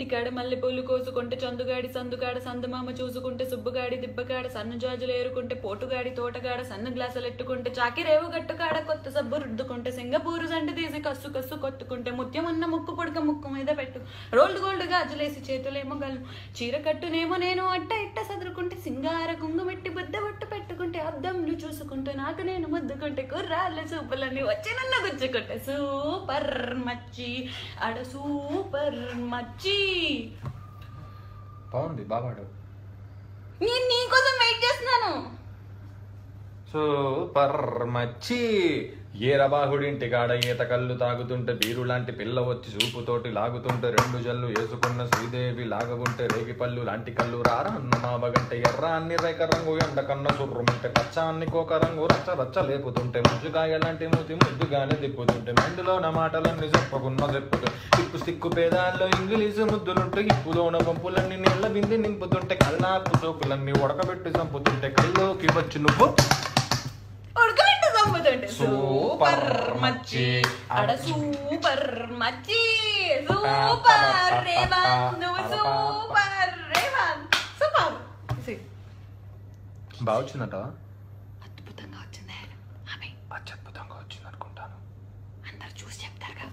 ఇంటికాడ మల్లె పూలు కోసుకుంటే చందుగాడి సందుగాడ సందమామ చూసుకుంటే సుబ్బుగాడి దిబ్బగాడ సన్ను జాజులు ఏరుకుంటే పోటుగాడి తోటగాడ సన్న గ్లాసులు ఎట్టుకుంటే చాకిరేవు గట్టుకాడ కొత్త సబ్బు రుద్దుకుంటే సింగపూరు జంట తీసి కస్సు కస్సు కొట్టుకుంటే ముత్యం ఉన్న ముక్కు పుడక ముక్కు మీద పెట్టు రోల్డ్ గోల్డ్ గాజులేసి చేతులేమో గలను చీర కట్టునేమో నేను అట్ట ఇట్ట సదురుకుంటే సింగార కుంగుమెట్టి బుద్ద బొట్టు పెట్టుకుంటే అద్దంలు చూసుకుంటూ నాకు నేను ముద్దుకుంటే కుర్రాళ్ళ చూపులన్నీ వచ్చి నన్ను గుచ్చుకుంటే సూపర్ మచ్చి అడ సూపర్ మచ్చి బాగుంది బాగా నేను నీకోసం వెయిట్ చేస్తున్నాను సూపర్ మచ్చి ఏరబాహుడింటి కాడ ఈత కళ్ళు తాగుతుంటే బీరు లాంటి పిల్ల వచ్చి చూపుతోటి లాగుతుంటే రెండు జల్లు వేసుకున్న శ్రీదేవి లాగబుంటే రేగి పళ్ళు లాంటి కళ్ళు రారా అన్న మాబగంటే ఎర్ర అన్ని రేఖ రంగు ఎండ కన్న సుర్రుమంటే పచ్చ అన్ని కోక రంగు రచ్చ రచ్చ లేపుతుంటే ముజ్జుకాయ లాంటి మూతి ముద్దుగానే తిప్పుతుంటే మెండులోన మాటలన్నీ చెప్పుకున్న చెప్పుతూ తిప్పు సిక్కు పేదాల్లో ఇంగ్లీషు ముద్దులుంటే ఇప్పులోన పంపులన్నీ నీళ్ళ బింది నింపుతుంటే కళ్ళాపు సోకులన్నీ ఉడకబెట్టి చంపుతుంటే కల్లోకి వచ్చి నువ్వు సూపర్ మచ్చి అడ సూపర్ మచ్చి సూపర్ రేవంత్ నువ్వు సూపర్ రేవంత్ సూపర్ బాగా వచ్చిందట అద్భుతంగా వచ్చింది అత్యద్భుతంగా వచ్చింది అనుకుంటాను అందరు చూసి చెప్తారుగా